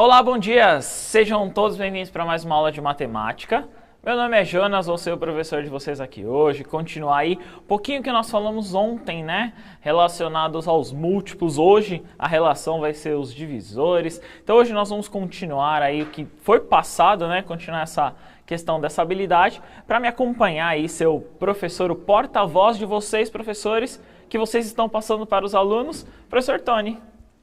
Olá, bom dia! Sejam todos bem-vindos para mais uma aula de matemática. Meu nome é Jonas, vou ser o professor de vocês aqui hoje. Continuar aí um pouquinho que nós falamos ontem, né? Relacionados aos múltiplos. Hoje a relação vai ser os divisores. Então hoje nós vamos continuar aí o que foi passado, né? Continuar essa questão dessa habilidade. Para me acompanhar aí, ser o professor, o porta-voz de vocês, professores, que vocês estão passando para os alunos, professor Tony.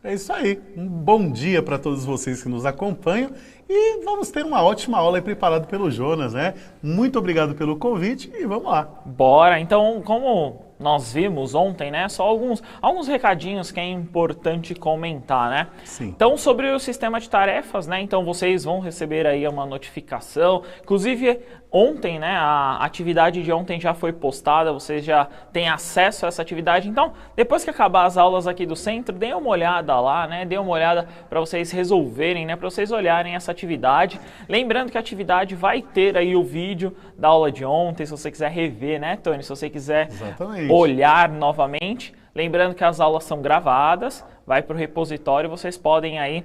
É isso aí. Um bom dia para todos vocês que nos acompanham e vamos ter uma ótima aula aí preparada pelo Jonas, né? Muito obrigado pelo convite e vamos lá. Bora! Então, como nós vimos ontem, né? Só alguns recadinhos que é importante comentar, né? Sim. Então, sobre o sistema de tarefas, né? Então, vocês vão receber aí uma notificação. Inclusive, ontem, né? A atividade de ontem já foi postada, vocês já têm acesso a essa atividade. Então, depois que acabar as aulas aqui do centro, deem uma olhada lá, né? Deem uma olhada para vocês resolverem, né? Para vocês olharem essa atividade. Lembrando que a atividade vai ter aí o vídeo da aula de ontem, se você quiser rever, né, Tony? Se você quiser olhar novamente. Lembrando que as aulas são gravadas, vai para o repositório, vocês podem aí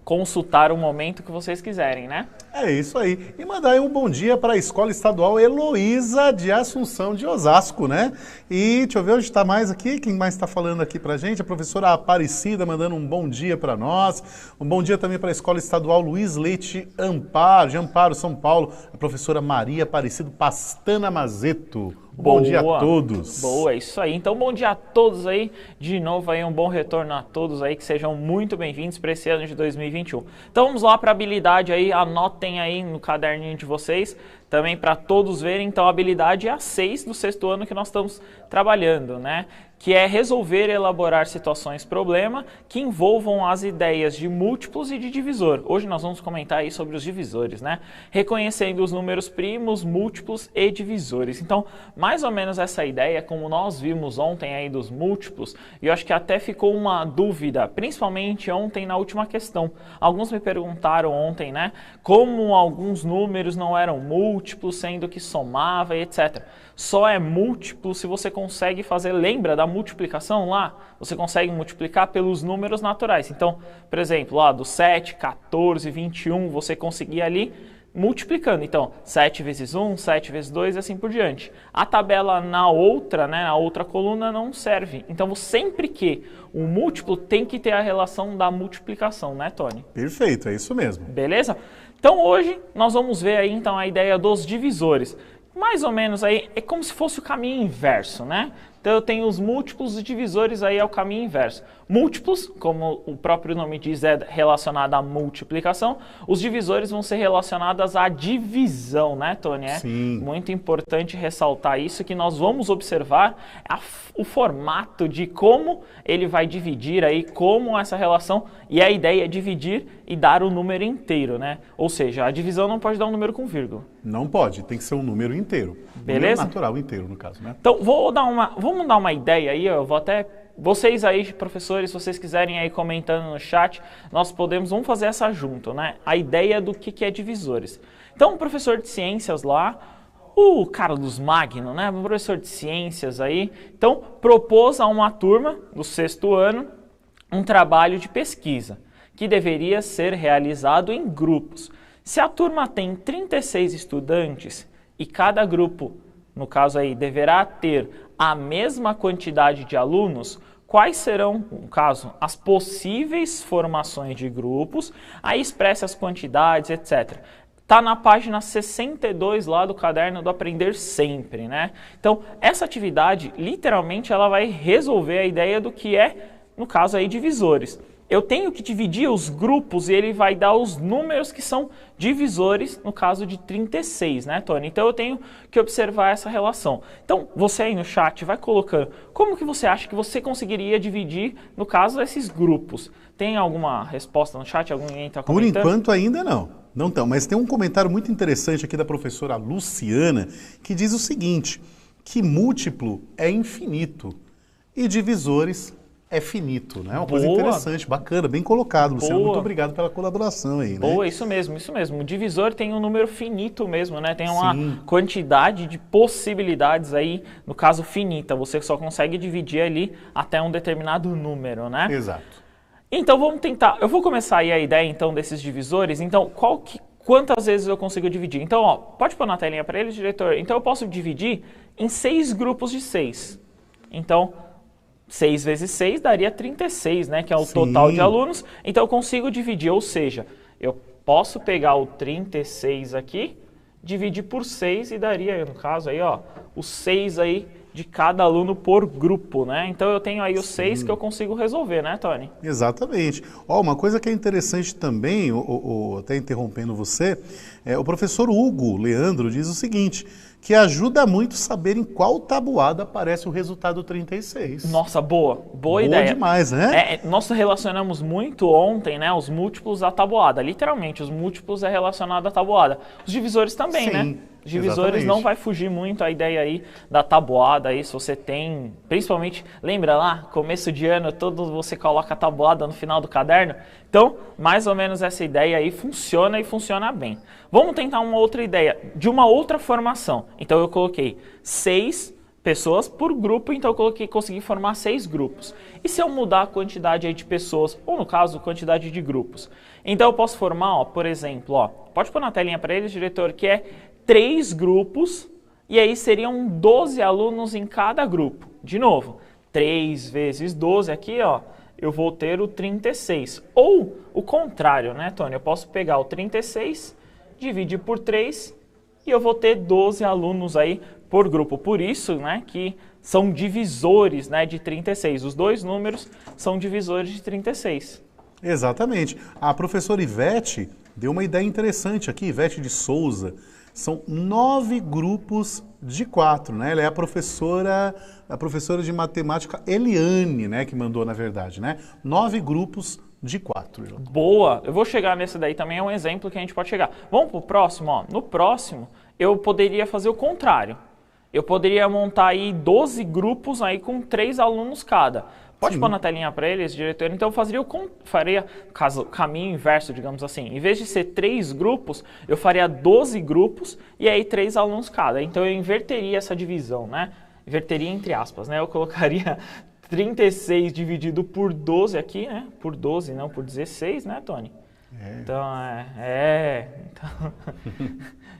consultar o momento que vocês quiserem, né? É isso aí. E mandar aí um bom dia para a Escola Estadual Heloísa de Assunção de Osasco, né? E deixa eu ver onde está mais aqui, quem mais está falando aqui para a gente? A professora Aparecida mandando um bom dia para nós. Um bom dia também para a Escola Estadual Luiz Leite Amparo, de Amparo, São Paulo. A professora Maria Aparecida Pastana Mazeto. Bom dia a todos. Boa, é isso aí. Então, bom dia a todos aí. De novo aí, um bom retorno a todos aí, que sejam muito bem-vindos para esse ano de 2021. Então, vamos lá para a habilidade aí. Anotem aí no caderninho de vocês, também para todos verem. Então, a habilidade é a 6 do sexto ano que nós estamos trabalhando, né? Que é resolver e elaborar situações problema que envolvam as ideias de múltiplos e de divisor. Hoje nós vamos comentar aí sobre os divisores, né? Reconhecendo os números primos, múltiplos e divisores. Então, mais ou menos essa ideia, como nós vimos ontem aí dos múltiplos, e eu acho que até ficou uma dúvida, principalmente ontem na última questão. Alguns me perguntaram ontem, né? Como alguns números não eram múltiplos, sendo que somava e etc. Só é múltiplo se você consegue fazer, lembra da multiplicação lá? Você consegue multiplicar pelos números naturais. Então, por exemplo, lá do 7, 14, 21, você conseguia ali multiplicando. Então, 7 vezes 1, 7 vezes 2 e assim por diante. A tabela na outra, né, na outra coluna não serve. Então, sempre que o múltiplo tem que ter a relação da multiplicação, né, Tony? Perfeito, é isso mesmo. Beleza? Então, hoje nós vamos ver aí então a ideia dos divisores. Mais ou menos aí, é como se fosse o caminho inverso, né? Então eu tenho os múltiplos e divisores aí é o caminho inverso. Múltiplos, como o próprio nome diz, é relacionado à multiplicação. Os divisores vão ser relacionados à divisão, né, Tony? É Sim. muito importante ressaltar isso, que nós vamos observar o formato de como ele vai dividir aí, como essa relação, e a ideia é dividir e dar o número inteiro, né? Ou seja, a divisão não pode dar um número com vírgula. Não pode, tem que ser um número inteiro. Beleza? Número natural inteiro, no caso, né? Então, vamos dar uma ideia aí, eu vou até... Vocês aí, professores, se vocês quiserem aí comentando no chat, vamos fazer essa junto, né? A ideia do que é divisores. Então, o professor de ciências lá, o Carlos Magno, né? O professor de ciências aí, então, propôs a uma turma do sexto ano um trabalho de pesquisa, que deveria ser realizado em grupos. Se a turma tem 36 estudantes e cada grupo, no caso aí, deverá ter a mesma quantidade de alunos, quais serão, no caso, as possíveis formações de grupos, aí expresse as quantidades, etc. Está na página 62 lá do caderno do Aprender Sempre, né? Então, essa atividade, literalmente, ela vai resolver a ideia do que é, no caso aí, divisores. Eu tenho que dividir os grupos e ele vai dar os números que são divisores, no caso de 36, né, Tony? Então eu tenho que observar essa relação. Então, você aí no chat vai colocando, como que você acha que você conseguiria dividir, no caso, esses grupos? Tem alguma resposta no chat? Alguém está comentando? Por enquanto ainda não. Não estão, mas tem um comentário muito interessante aqui da professora Luciana, que diz o seguinte, que múltiplo é infinito e divisores é finito, né? Uma coisa interessante, bacana, bem colocado, Luciano. Muito obrigado pela colaboração aí, né? Boa, isso mesmo, isso mesmo. O divisor tem um número finito mesmo, né? Tem uma quantidade de possibilidades aí, no caso finita. Você só consegue dividir ali até um determinado número, né? Exato. Então vamos tentar, eu vou começar aí a ideia então desses divisores, então quantas vezes eu consigo dividir? Então, ó, pode pôr na telinha para eles, diretor? Então eu posso dividir em 6 grupos de 6. Então, 6 vezes 6 daria 36, né, que é o total de alunos. Então eu consigo dividir, ou seja, eu posso pegar o 36 aqui, dividir por 6 e daria, no caso aí, ó, os 6 aí de cada aluno por grupo, né? Então eu tenho aí os 6 que eu consigo resolver, né, Tony? Exatamente. Ó, uma coisa que é interessante também, até interrompendo você, o professor Hugo Leandro diz o seguinte, que ajuda muito saber em qual tabuada aparece o resultado 36. Nossa, boa ideia. Boa demais, né? Nós relacionamos muito ontem, né, os múltiplos à tabuada. Literalmente, os múltiplos é relacionado à tabuada. Os divisores também, né? Os divisores exatamente. não vai fugir muito a ideia aí da tabuada aí, se você tem, principalmente, lembra lá, começo de ano, todo você coloca a tabuada no final do caderno? Então, mais ou menos essa ideia aí funciona e funciona bem. Vamos tentar uma outra ideia, de uma outra formação. Então eu coloquei 6 pessoas por grupo, então eu consegui formar 6 grupos. E se eu mudar a quantidade aí de pessoas, ou no caso, quantidade de grupos? Então eu posso formar, ó, por exemplo, ó, pode pôr na telinha para eles, diretor, que é 3 grupos, e aí seriam 12 alunos em cada grupo. De novo, 3 vezes 12 aqui, ó, eu vou ter o 36. Ou o contrário, né, Tony? Eu posso pegar o 36, dividir por 3, e eu vou ter 12 alunos aí por grupo. Por isso, né, que são divisores, né, de 36. Os dois números são divisores de 36. Exatamente. A professora Ivete deu uma ideia interessante aqui, Ivete de Souza. São 9 grupos de 4, né? Ela é a professora de matemática Eliane, né? Que mandou, na verdade, né? 9 grupos de 4. Boa! Eu vou chegar nesse daí também, é um exemplo que a gente pode chegar. Vamos pro próximo, ó. No próximo, eu poderia fazer o contrário. Eu poderia montar aí 12 grupos aí com 3 alunos cada. Pode pôr na telinha para eles, diretor? Então eu faria caminho inverso, digamos assim. Em vez de ser 3 grupos, eu faria 12 grupos e aí 3 alunos cada. Então eu inverteria essa divisão, né? Inverteria entre aspas, né? Eu colocaria 36 dividido por 12 aqui, né? Por 12, não por 16, né, Tony? Então, então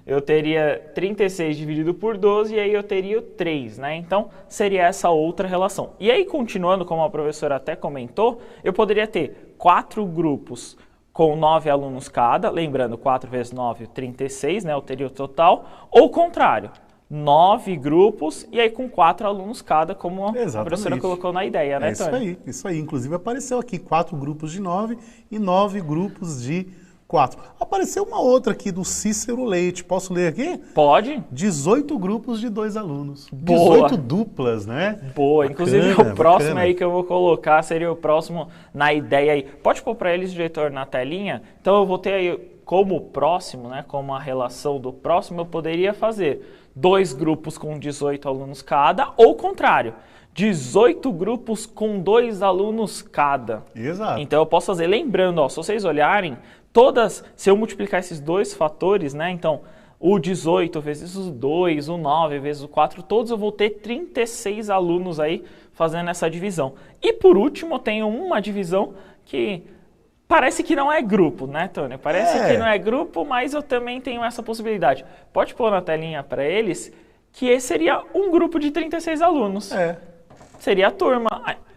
eu teria 36 dividido por 12 e aí eu teria o 3, né? Então, seria essa outra relação. E aí, continuando, como a professora até comentou, eu poderia ter 4 grupos com 9 alunos cada, lembrando, 4 vezes 9, 36, né? Eu teria o total. Ou o contrário, 9 grupos e aí com 4 alunos cada, como a professora colocou na ideia, né, Tony? Isso aí. Inclusive apareceu aqui 4 grupos de 9 e 9 grupos de 4. Apareceu uma outra aqui do Cícero Leite. Posso ler aqui? Pode. 18 grupos de 2 alunos. Boa. 18 duplas, né? Boa. Bacana, inclusive o próximo bacana. aí que eu vou colocar seria o próximo na ideia aí. Pode pôr para eles, diretor, na telinha? Então eu vou ter aí como próximo, né, como a relação do próximo, eu poderia fazer 2 grupos com 18 alunos cada, ou o contrário, 18 grupos com 2 alunos cada. Exato. Então eu posso fazer, lembrando, ó, se vocês olharem, se eu multiplicar esses 2 fatores, né, então o 18 vezes o 2, o 9 vezes o 4, todos eu vou ter 36 alunos aí fazendo essa divisão. E por último, eu tenho uma divisão que parece que não é grupo, né, Tony? Parece que não é grupo, mas eu também tenho essa possibilidade. Pode pôr na telinha para eles que seria um grupo de 36 alunos. Seria a turma.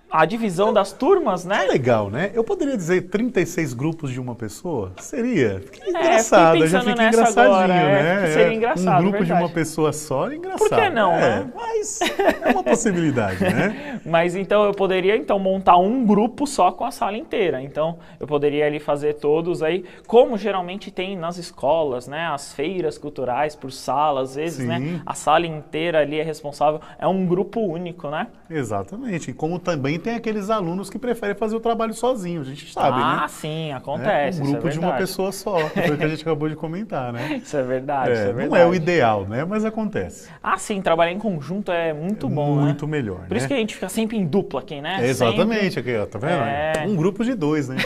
A divisão das turmas, né? É legal, né? Eu poderia dizer 36 grupos de uma pessoa? Seria. Fica engraçado, já fica engraçadinho, agora, né? Seria engraçado, um grupo verdade. de uma pessoa só é engraçado. Por que não, né? Mas é uma possibilidade, né? Mas então eu poderia montar um grupo só com a sala inteira. Então eu poderia ali fazer todos aí, como geralmente tem nas escolas, né? As feiras culturais por sala, às vezes, né? A sala inteira ali é responsável, é um grupo único, né? Exatamente. E como também tem aqueles alunos que preferem fazer o trabalho sozinho, a gente sabe, né? Ah, sim, acontece. Um grupo de uma pessoa só, que foi o que a gente acabou de comentar, né? Isso é verdade, isso é verdade. Não é o ideal, né? Mas acontece. Ah, sim, trabalhar em conjunto é muito bom, muito né? melhor, Por isso que a gente fica sempre em dupla aqui, né? Exatamente, aqui, ó, tá vendo? Um grupo de 2, né?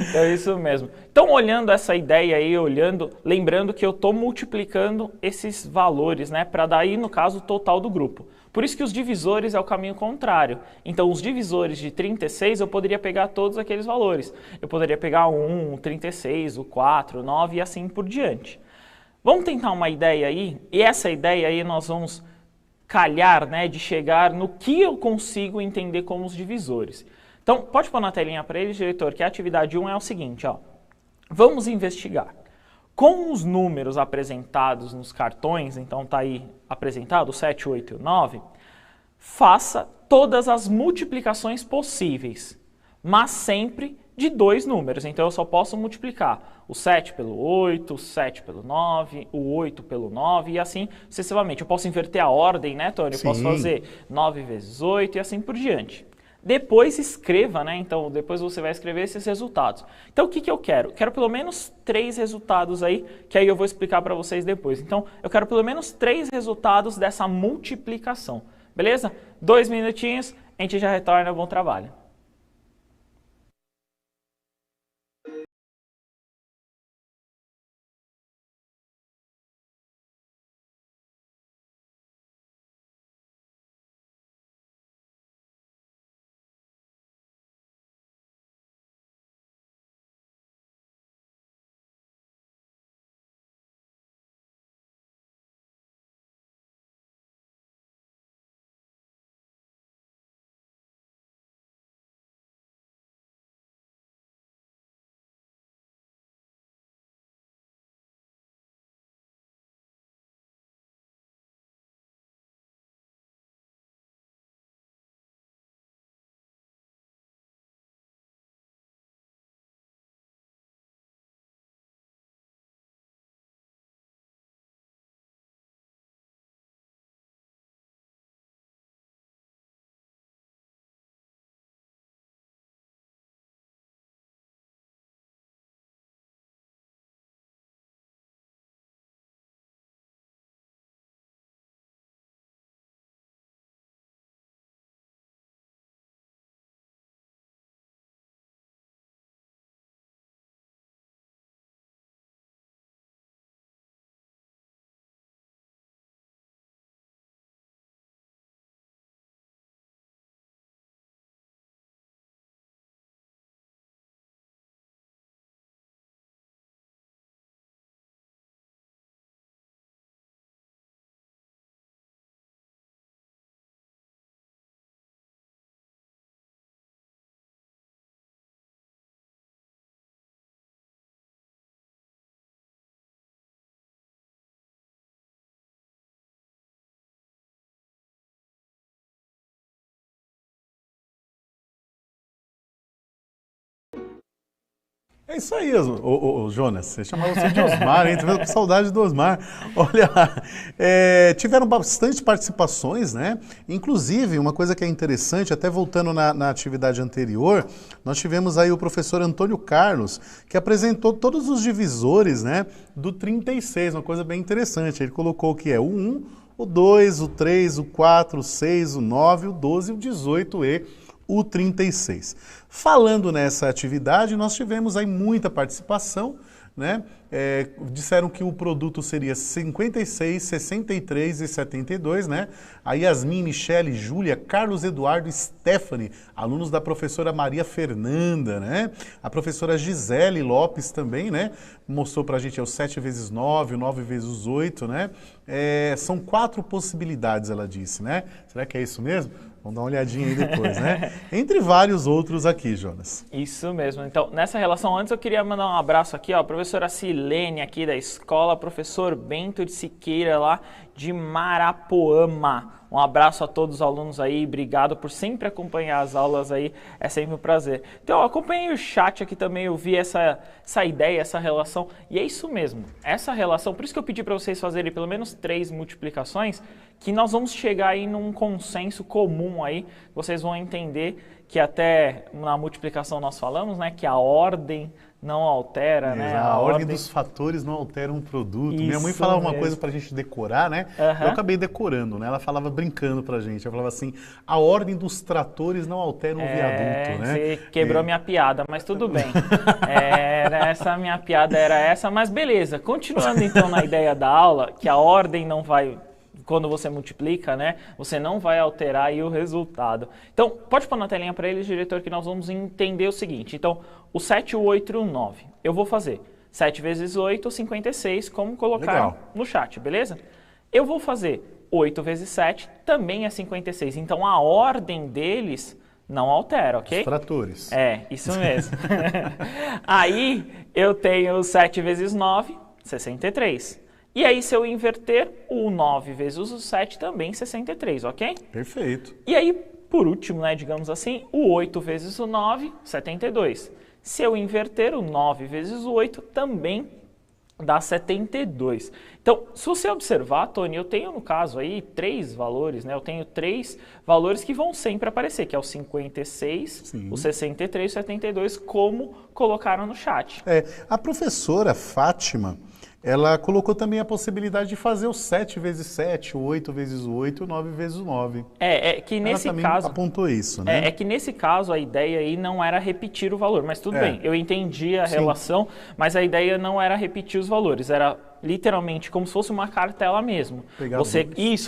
Então é isso mesmo. Então, olhando essa ideia aí, lembrando que eu estou multiplicando esses valores, né? Para daí, no caso, o total do grupo. Por isso que os divisores é o caminho contrário. Então, os divisores de 36, eu poderia pegar todos aqueles valores. Eu poderia pegar o 1, o 36, o 4, o 9 e assim por diante. Vamos tentar uma ideia aí, e essa ideia aí nós vamos calhar, né, de chegar no que eu consigo entender como os divisores. Então, pode pôr na telinha para eles, diretor, que a atividade 1 é o seguinte, ó. Vamos investigar. Com os números apresentados nos cartões, então está aí apresentado o 7, 8 e o 9, faça todas as multiplicações possíveis, mas sempre de dois números. Então eu só posso multiplicar o 7 pelo 8, o 7 pelo 9, o 8 pelo 9 e assim sucessivamente. Eu posso inverter a ordem, né, Tony? Eu posso fazer 9 vezes 8 e assim por diante. Depois escreva, né? Então, depois você vai escrever esses resultados. Então, o que eu quero? Quero pelo menos 3 resultados aí, que aí eu vou explicar para vocês depois. Então, eu quero pelo menos 3 resultados dessa multiplicação. Beleza? 2 minutinhos, a gente já retorna. Bom trabalho. É isso aí, Jonas. Você chamava você de Osmar, hein? Tô vendo com saudade do Osmar. Olha, tiveram bastante participações, né? Inclusive, uma coisa que é interessante, até voltando na atividade anterior, nós tivemos aí o professor Antônio Carlos, que apresentou todos os divisores, né, do 36, uma coisa bem interessante. Ele colocou o que é o 1, o 2, o 3, o 4, o 6, o 9, o 12, o 18 e o 36. Falando nessa atividade, nós tivemos aí muita participação, né? Disseram que o produto seria 56, 63 e 72, né? A Yasmin, Michele, Júlia, Carlos Eduardo e Stephanie, alunos da professora Maria Fernanda, né? A professora Gisele Lopes também, né? Mostrou pra gente o 7 vezes 9, o 9 vezes 8, né? São 4 possibilidades, ela disse, né? Será que é isso mesmo? Vamos dar uma olhadinha aí depois, né? Entre vários outros aqui, Jonas. Isso mesmo. Então, nessa relação, antes eu queria mandar um abraço aqui, ó, a professora Silene aqui da escola, professor Bento de Siqueira lá de Marapoama. Um abraço a todos os alunos aí, obrigado por sempre acompanhar as aulas aí, é sempre um prazer. Então, eu acompanhei o chat aqui também, eu vi essa ideia, essa relação, e é isso mesmo, essa relação, por isso que eu pedi para vocês fazerem pelo menos 3 multiplicações, que nós vamos chegar aí num consenso comum aí, vocês vão entender que até na multiplicação nós falamos, né, que a ordem não altera, né? A ordem dos fatores não altera um produto. Minha mãe falava uma coisa pra gente decorar, né? Eu acabei decorando, né? Ela falava brincando pra gente. Ela falava assim, a ordem dos tratores não altera um viaduto, né? Você quebrou minha piada, mas tudo bem. Essa minha piada era essa, mas beleza. Continuando então na ideia da aula, que a ordem não vai quando você multiplica, né, você não vai alterar aí o resultado. Então, pode pôr na telinha para eles, diretor, que nós vamos entender o seguinte. Então, o 7, o 8 e o 9. Eu vou fazer 7 vezes 8, 56, como colocar no chat, beleza? Eu vou fazer 8 vezes 7, também é 56. Então, a ordem deles não altera, ok? Os tratores. É, isso mesmo. Aí, eu tenho 7 vezes 9, 63. E aí, se eu inverter, o 9 vezes o 7 também 63, ok? Perfeito. E aí, por último, né, digamos assim, o 8 vezes o 9, 72. Se eu inverter, o 9 vezes o 8 também dá 72. Então, se você observar, Tony, eu tenho no caso aí 3 valores, né? Eu tenho 3 valores que vão sempre aparecer, que é o 56, Sim. o 63 e o 72, como colocaram no chat. A professora Fátima, ela colocou também a possibilidade de fazer o 7 vezes 7, o 8 vezes o 8, o 9 vezes o 9. Que nesse ela também caso apontou isso, né? que nesse caso a ideia aí não era repetir o valor, mas tudo bem, eu entendi a relação, mas a ideia não era repetir os valores, era literalmente como se fosse uma cartela mesmo.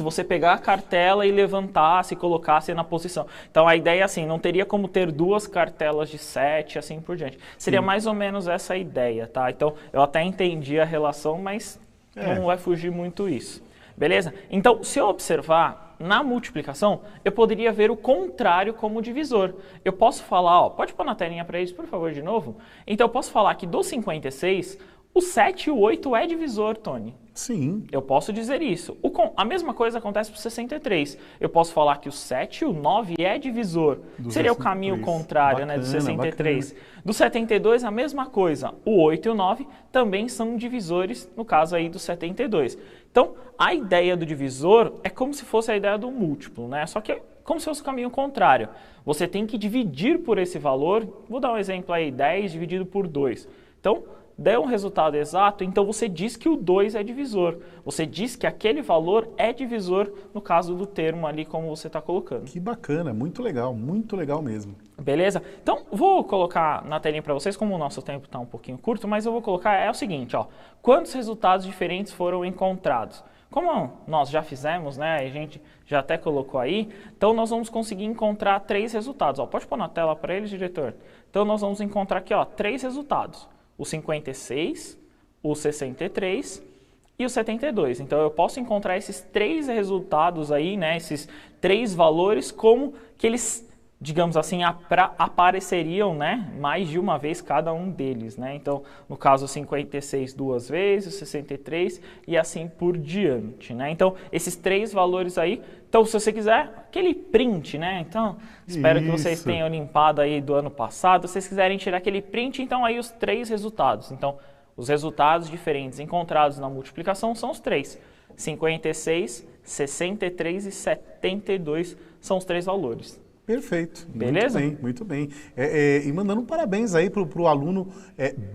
Você pegar a cartela e levantasse e colocasse na posição. Então a ideia é assim, não teria como ter 2 cartelas de 7 assim por diante. Seria mais ou menos essa a ideia, tá? Então eu até entendi a relação, mas não vai fugir muito isso. Beleza? Então, se eu observar na multiplicação, eu poderia ver o contrário como divisor. Eu posso falar, ó, pode pôr na telinha para eles, por favor, de novo? Então, eu posso falar que do 56, o 7 e o 8 é divisor, Tony. Sim. Eu posso dizer isso. A mesma coisa acontece para o 63. Eu posso falar que o 7 e o 9 é divisor. Seria 63. O caminho contrário, né, do 63. Bacana. Do 72, a mesma coisa. O 8 e o 9 também são divisores, no caso aí do 72. Então, a ideia do divisor é como se fosse a ideia do múltiplo, né? Só que é como se fosse o caminho contrário. Você tem que dividir por esse valor. Vou dar um exemplo aí, 10 dividido por 2. Então, der um resultado exato, então você diz que o 2 é divisor. Você diz que aquele valor é divisor no caso do termo ali, como você está colocando. Que bacana, muito legal mesmo. Beleza? Então, vou colocar na telinha para vocês, como o nosso tempo está um pouquinho curto, mas eu vou colocar, é o seguinte, ó, quantos resultados diferentes foram encontrados? Como nós já fizemos, né, a gente já até colocou aí, então nós vamos conseguir encontrar 3 resultados. Ó, pode pôr na tela para eles, diretor? Então, nós vamos encontrar aqui, ó, 3 resultados. O 56, o 63 e o 72. Então, eu posso encontrar esses 3 resultados aí, né, esses 3 valores, como que eles, digamos assim, apareceriam, né, mais de uma vez cada um deles, né? Então, no caso, o 56 2 vezes, o 63 e assim por diante, né? Então, esses 3 valores aí. Então, se você quiser, aquele print, né? Então, espero que vocês tenham limpado aí do ano passado. Se vocês quiserem tirar aquele print, então aí os 3 resultados. Então, os resultados diferentes encontrados na multiplicação são os 3. 56, 63 e 72 são os 3 valores. Perfeito. Beleza? Muito bem. E mandando um parabéns aí pro aluno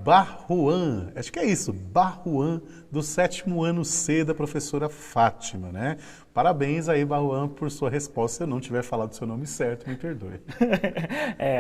Barruan, acho que é isso, Barruan, do 7º ano C da professora Fátima, né? Parabéns aí, Barruan, por sua resposta. Se eu não tiver falado o seu nome certo, me perdoe.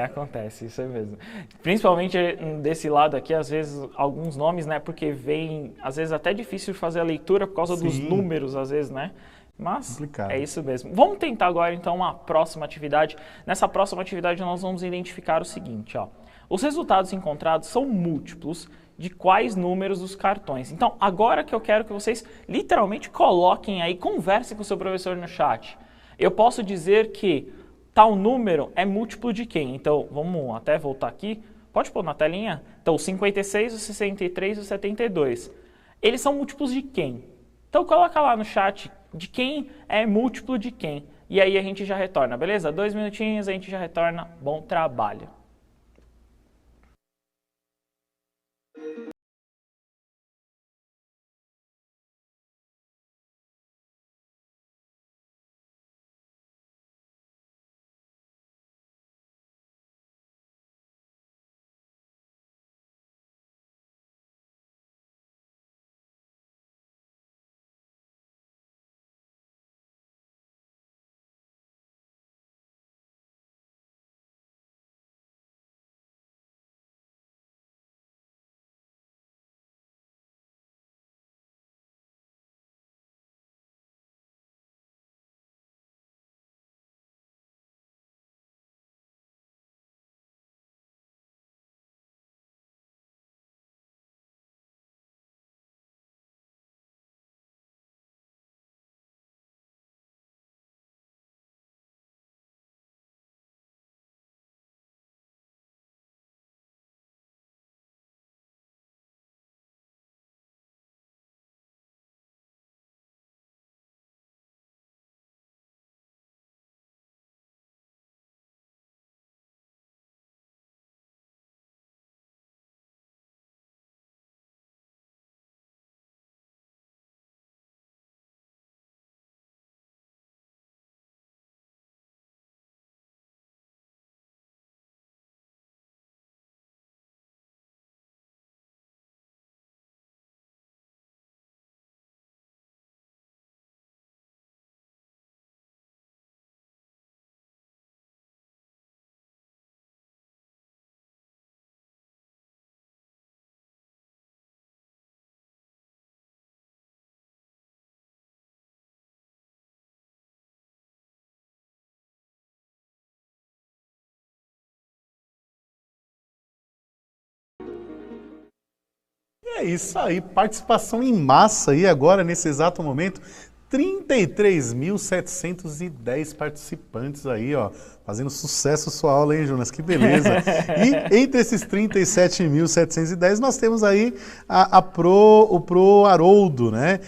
Acontece, isso é mesmo. Principalmente desse lado aqui, às vezes, alguns nomes, né? Porque vem, às vezes, até difícil fazer a leitura por causa dos números, às vezes, né? Mas complicado. É isso mesmo. Vamos tentar agora, então, uma próxima atividade. Nessa próxima atividade, nós vamos identificar o seguinte, ó. Os resultados encontrados são múltiplos de quais números dos cartões. Então, agora que eu quero que vocês literalmente coloquem aí, conversem com o seu professor no chat. Eu posso dizer que tal número é múltiplo de quem? Então, vamos até voltar aqui. Pode pôr na telinha? Então, o 56, o 63 e o 72. Eles são múltiplos de quem? Então, coloca lá no chat de quem é múltiplo de quem. E aí a gente já retorna, beleza? 2 minutinhos, a gente já retorna. Bom trabalho. É isso aí, participação em massa aí agora, nesse exato momento. 33.710 participantes aí, ó, fazendo sucesso sua aula, hein, Jonas? Que beleza. E entre esses 37.710, nós temos aí o Pro Haroldo, né,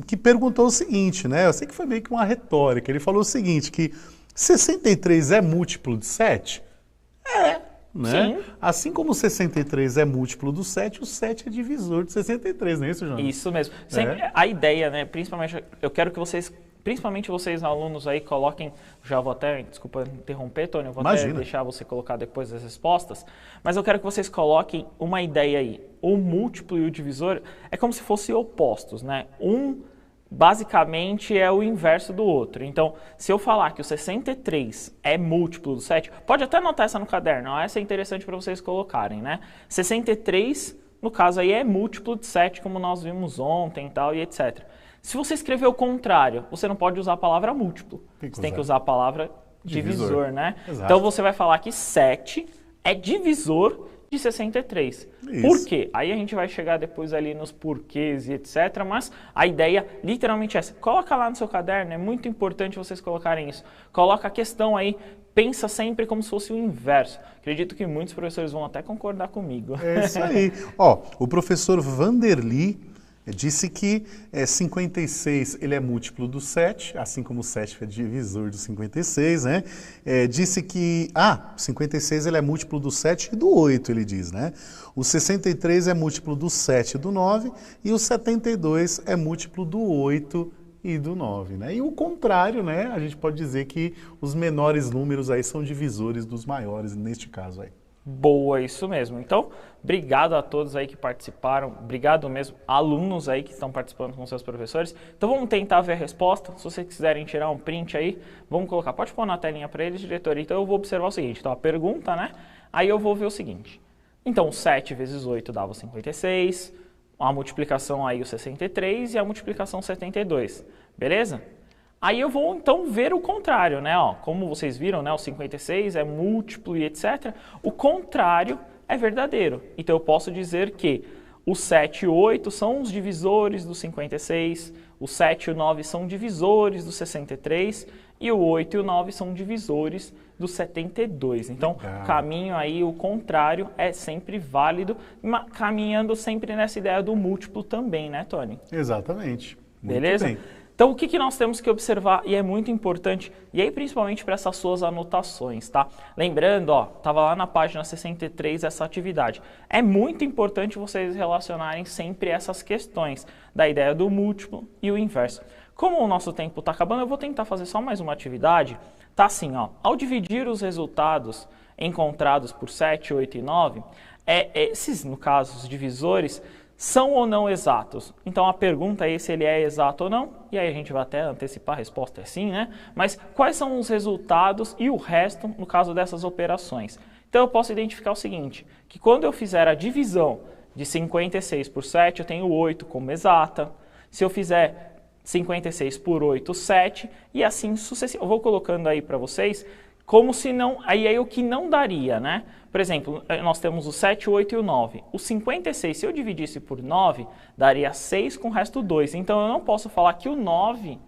que perguntou o seguinte, né, eu sei que foi meio que uma retórica, ele falou o seguinte, que 63 é múltiplo de 7? Né? Sim. Assim como o 63 é múltiplo do 7, o 7 é divisor de 63, não é isso, Jonas? Isso mesmo. A ideia, né, principalmente, eu quero que vocês, principalmente vocês alunos aí, coloquem, já vou até, desculpa interromper, Tony, eu vou até deixar você colocar depois as respostas, mas eu quero que vocês coloquem uma ideia aí. O múltiplo e o divisor é como se fossem opostos, né? Basicamente é o inverso do outro. Então, se eu falar que o 63 é múltiplo do 7, pode até anotar essa no caderno, essa é interessante para vocês colocarem, né? 63, no caso aí, é múltiplo de 7, como nós vimos ontem e tal, e etc. Se você escrever o contrário, você não pode usar a palavra múltiplo, você tem que usar a palavra divisor, né? Exato. Então, você vai falar que 7 é divisor de 63. Isso. Por quê? Aí a gente vai chegar depois ali nos porquês e etc, mas a ideia literalmente é essa. Coloca lá no seu caderno, é muito importante vocês colocarem isso. Coloca a questão aí, pensa sempre como se fosse o inverso. Acredito que muitos professores vão até concordar comigo. É isso aí. Ó, o professor Vanderly disse que 56 ele é múltiplo do 7, assim como o 7 é divisor do 56, né? Disse que 56 ele é múltiplo do 7 e do 8, ele diz, né? O 63 é múltiplo do 7 e do 9 e o 72 é múltiplo do 8 e do 9, né? E o contrário, né? A gente pode dizer que os menores números aí são divisores dos maiores, neste caso aí. Boa, isso mesmo. Então, obrigado a todos aí que participaram, obrigado mesmo, alunos aí que estão participando com seus professores. Então, vamos tentar ver a resposta. Se vocês quiserem tirar um print aí, vamos colocar, pode pôr na telinha para eles, diretor. Então, eu vou observar o seguinte, então, a pergunta, né? Aí eu vou ver o seguinte. Então, 7 vezes 8 dava 56, a multiplicação aí o 63 e a multiplicação 72, beleza? Aí eu vou, então, ver o contrário, né? Ó, como vocês viram, né? O 56 é múltiplo e etc. O contrário é verdadeiro. Então, eu posso dizer que o 7 e o 8 são os divisores do 56, o 7 e o 9 são divisores do 63 e o 8 e o 9 são divisores do 72. Então, o caminho aí, o contrário, é sempre válido, caminhando sempre nessa ideia do múltiplo também, né, Tony? Exatamente. Muito beleza? bem. Então, o que nós temos que observar, e é muito importante, e aí principalmente para essas suas anotações, tá? Lembrando, ó, estava lá na página 63 essa atividade. É muito importante vocês relacionarem sempre essas questões da ideia do múltiplo e o inverso. Como o nosso tempo está acabando, eu vou tentar fazer só mais uma atividade. Tá assim, ó, ao dividir os resultados encontrados por 7, 8 e 9, esses, no caso, os divisores, são ou não exatos? Então a pergunta é se ele é exato ou não, e aí a gente vai até antecipar a resposta é sim, né? Mas quais são os resultados e o resto no caso dessas operações? Então eu posso identificar o seguinte, que quando eu fizer a divisão de 56 por 7, eu tenho 8 como exata. Se eu fizer 56 por 8, 7, e assim sucessivamente. Eu vou colocando aí para vocês como se não, aí é o que não daria, né? Por exemplo, nós temos o 7, o 8 e o 9. O 56, se eu dividisse por 9, daria 6 com o resto 2. Então, eu não posso falar que o 9,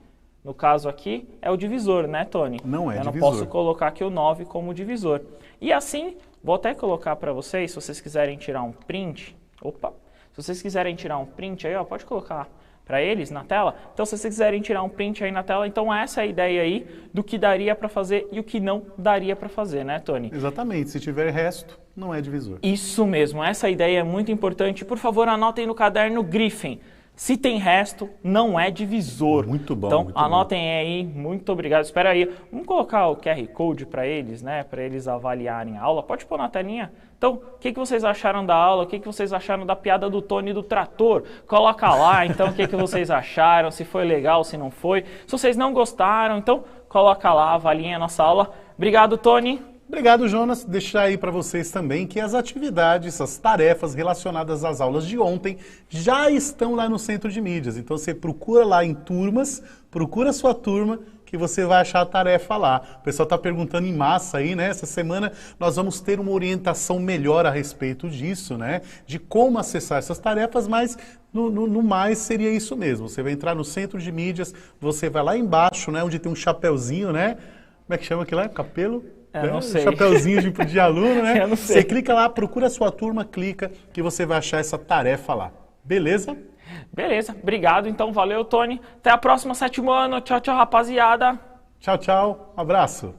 no caso aqui, é o divisor, né, Tony? Não é divisor. Eu não posso colocar aqui o 9 como divisor. E assim, vou até colocar para vocês, se vocês quiserem tirar um print. Opa! Se vocês quiserem tirar um print aí, ó, pode colocar para eles na tela. Então, se vocês quiserem tirar um print aí na tela, então essa é a ideia aí do que daria para fazer e o que não daria para fazer, né, Tony? Exatamente. Se tiver resto, não é divisor. Isso mesmo. Essa ideia é muito importante. Por favor, anotem no caderno, grifem. Se tem resto, não é divisor. Muito bom. Então, muito anotem bom. aí. Muito obrigado. Espera aí. Vamos colocar o QR Code para eles, né? Para eles avaliarem a aula. Pode pôr na telinha. Então, o que vocês acharam da aula? O que vocês acharam da piada do Tony do trator? Coloca lá, então, o que vocês acharam, se foi legal, se não foi. Se vocês não gostaram, então, coloca lá, avaliem a nossa aula. Obrigado, Tony. Obrigado, Jonas. Deixar aí para vocês também que as atividades, as tarefas relacionadas às aulas de ontem já estão lá no Centro de Mídias. Então, você procura lá em turmas, procura a sua turma que você vai achar a tarefa lá. O pessoal está perguntando em massa aí, né? Essa semana nós vamos ter uma orientação melhor a respeito disso, né? De como acessar essas tarefas, mas no mais seria isso mesmo. Você vai entrar no centro de mídias, você vai lá embaixo, né? Onde tem um chapeuzinho, né? Como é que chama aquilo lá? Capelo? Não sei. Chapeuzinho de aluno, né? Eu não sei. Você clica lá, procura a sua turma, clica que você vai achar essa tarefa lá. Beleza? Beleza, obrigado. Então, valeu, Tony. Até a próxima, 7º ano. Tchau, tchau, rapaziada. Tchau, tchau. Um abraço.